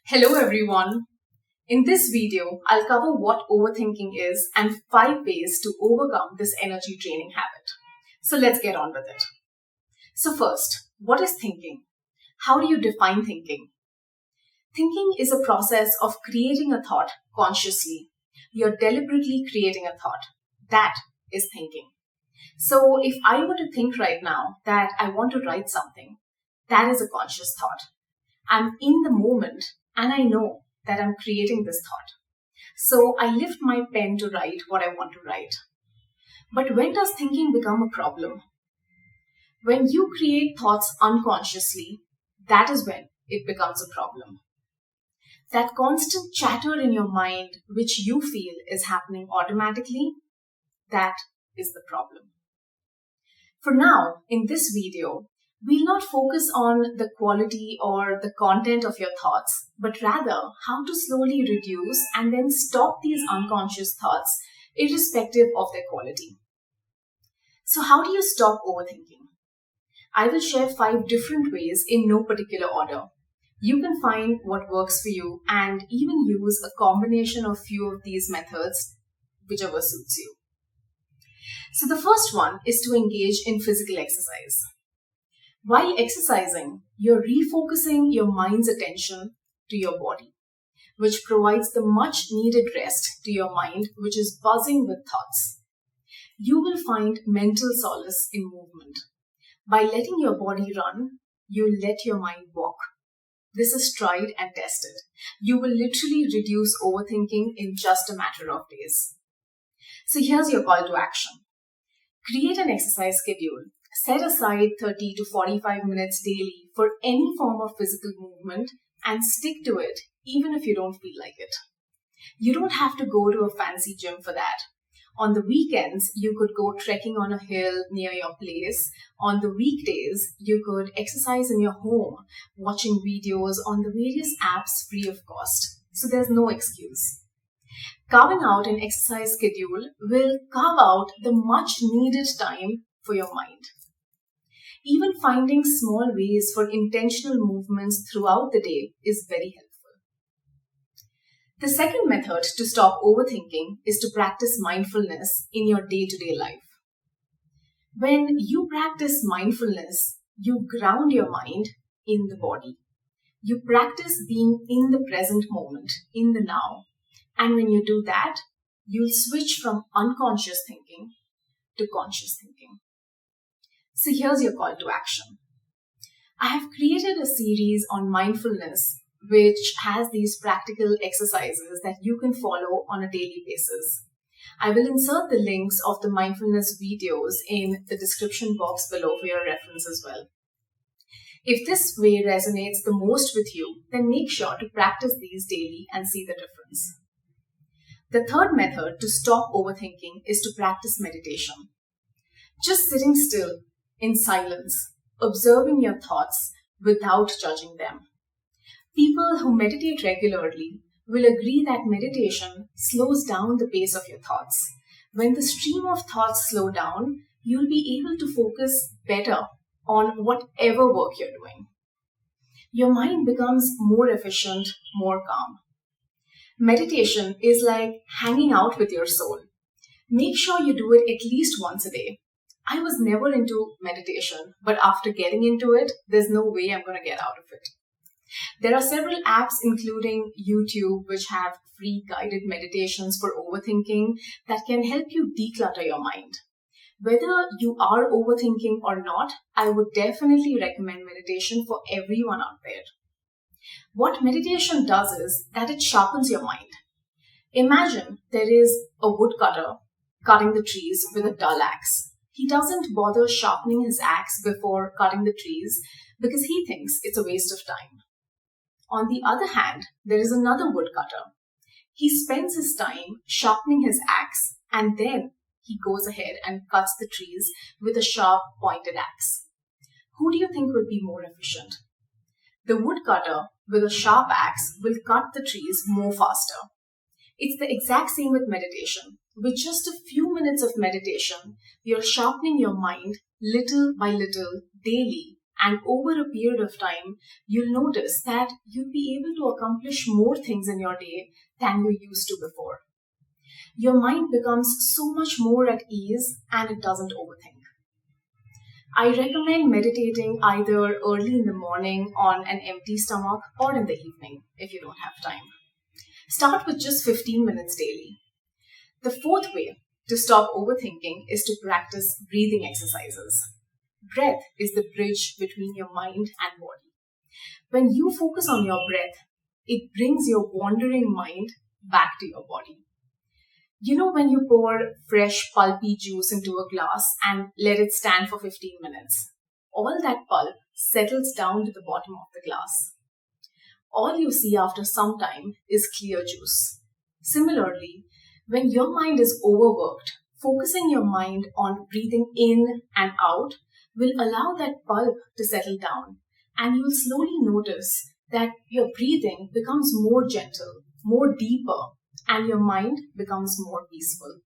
Hello everyone. In this video, I'll cover what overthinking is and 5 ways to overcome this energy draining habit. So let's get on with it. So first, what is thinking? How do you define thinking? Thinking is a process of creating a thought consciously. You're deliberately creating a thought. That is thinking. So if I were to think right now that I want to write something, that is a conscious thought. I'm in the moment and I know that I'm creating this thought. So I lift my pen to write what I want to write. But when does thinking become a problem? When you create thoughts unconsciously, that is when it becomes a problem. That constant chatter in your mind, which you feel is happening automatically, that is the problem. For now, in this video, we'll not focus on the quality or the content of your thoughts, but rather how to slowly reduce and then stop these unconscious thoughts, irrespective of their quality. So how do you stop overthinking? I will share 5 different ways in no particular order. You can find what works for you and even use a combination of few of these methods, whichever suits you. So the first one is to engage in physical exercise. While exercising, you're refocusing your mind's attention to your body, which provides the much needed rest to your mind, which is buzzing with thoughts. You will find mental solace in movement. By letting your body run, you let your mind walk. This is tried and tested. You will literally reduce overthinking in just a matter of days. So here's your call to action. Create an exercise schedule. Set aside 30 to 45 minutes daily for any form of physical movement and stick to it even if you don't feel like it. You don't have to go to a fancy gym for that. On the weekends, you could go trekking on a hill near your place. On the weekdays, you could exercise in your home, watching videos on the various apps free of cost. So there's no excuse. Carving out an exercise schedule will carve out the much needed time for your mind. Even finding small ways for intentional movements throughout the day is very helpful. The second method to stop overthinking is to practice mindfulness in your day-to-day life. When you practice mindfulness, you ground your mind in the body. You practice being in the present moment, in the now. And when you do that, you'll switch from unconscious thinking to conscious thinking. So here's your call to action. I have created a series on mindfulness which has these practical exercises that you can follow on a daily basis. I will insert the links of the mindfulness videos in the description box below for your reference as well. If this way resonates the most with you, then make sure to practice these daily and see the difference. The third method to stop overthinking is to practice meditation. Just sitting still, in silence, observing your thoughts without judging them. People who meditate regularly will agree that meditation slows down the pace of your thoughts. When the stream of thoughts slow down, you'll be able to focus better on whatever work you're doing. Your mind becomes more efficient, more calm. Meditation is like hanging out with your soul. Make sure you do it at least once a day. I was never into meditation, but after getting into it, there's no way I'm going to get out of it. There are several apps, including YouTube, which have free guided meditations for overthinking that can help you declutter your mind. Whether you are overthinking or not, I would definitely recommend meditation for everyone out there. What meditation does is that it sharpens your mind. Imagine there is a woodcutter cutting the trees with a dull axe. He doesn't bother sharpening his axe before cutting the trees because he thinks it's a waste of time. On the other hand, there is another woodcutter. He spends his time sharpening his axe and then he goes ahead and cuts the trees with a sharp pointed axe. Who do you think will be more efficient? The woodcutter with a sharp axe will cut the trees more faster. It's the exact same with meditation. With just a few minutes of meditation, you're sharpening your mind little by little daily, And over a period of time, you'll notice that you'll be able to accomplish more things in your day than you used to before. Your mind becomes so much more at ease and it doesn't overthink. I recommend meditating either early in the morning on an empty stomach or in the evening if you don't have time. Start with just 15 minutes daily. The fourth way to stop overthinking is to practice breathing exercises. Breath is the bridge between your mind and body. When you focus on your breath, it brings your wandering mind back to your body. You know when you pour fresh pulpy juice into a glass and let it stand for 15 minutes, all that pulp settles down to the bottom of the glass. All you see after some time is clear juice. Similarly, when your mind is overworked, focusing your mind on breathing in and out will allow that pulp to settle down, and you'll slowly notice that your breathing becomes more gentle, more deeper, and your mind becomes more peaceful.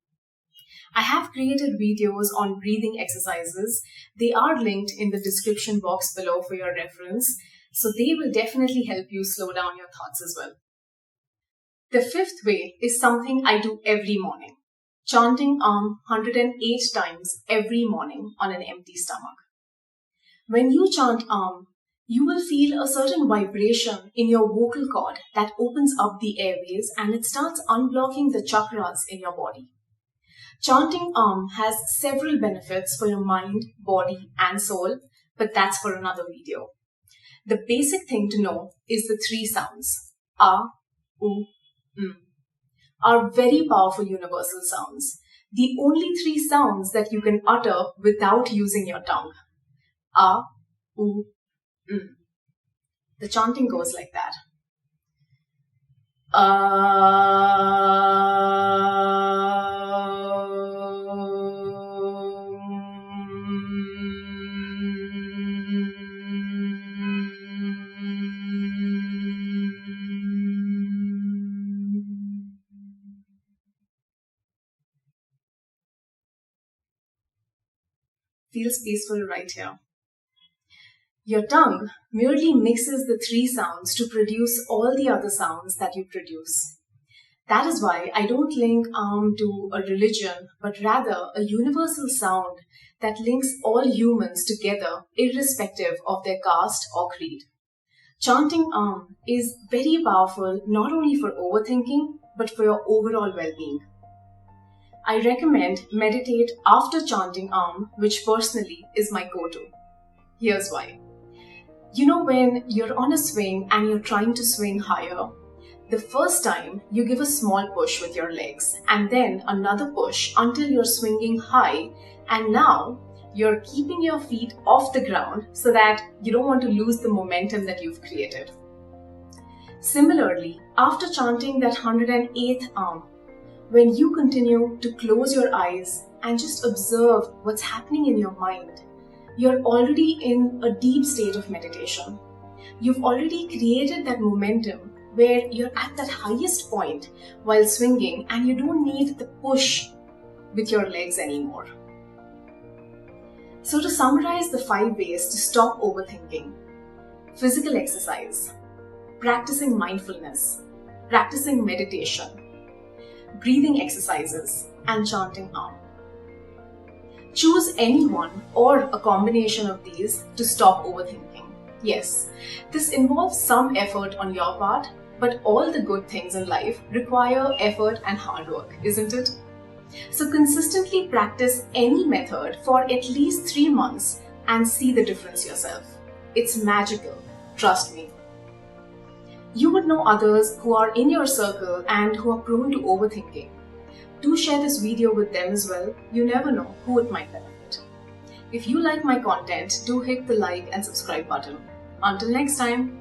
I have created videos on breathing exercises. They are linked in the description box below for your reference, so they will definitely help you slow down your thoughts as well. The fifth way is something I do every morning, chanting 108 times every morning on an empty stomach. When you chant you will feel a certain vibration in your vocal cord that opens up the airways and it starts unblocking the chakras in your body. Chanting has several benefits for your mind, body, and soul, but that's for another video. The basic thing to know is the three sounds, A, U, are very powerful universal sounds. The only three sounds that you can utter without using your tongue. A, U, The chanting goes like that. Feels peaceful right here. Your tongue merely mixes the three sounds to produce all the other sounds that you produce. That is why I don't link to a religion, but rather a universal sound that links all humans together irrespective of their caste or creed. Chanting is very powerful not only for overthinking, but for your overall well-being. I recommend meditate after chanting which personally is my go-to. Here's why. You know when you're on a swing and you're trying to swing higher, the first time you give a small push with your legs and then another push until you're swinging high, and now you're keeping your feet off the ground so that you don't want to lose the momentum that you've created. Similarly, after chanting that 108th when you continue to close your eyes and just observe what's happening in your mind, you're already in a deep state of meditation. You've already created that momentum where you're at that highest point while swinging and you don't need the push with your legs anymore. So to summarize the 5 ways to stop overthinking: physical exercise, practicing mindfulness, practicing meditation, breathing exercises, and chanting Choose any one or a combination of these to stop overthinking. Yes, this involves some effort on your part, but all the good things in life require effort and hard work, isn't it? So consistently practice any method for at least 3 months and see the difference yourself. It's magical, trust me. You would know others who are in your circle and who are prone to overthinking. Do share this video with them as well. You never know who it might benefit. If you like my content, do hit the like and subscribe button. Until next time.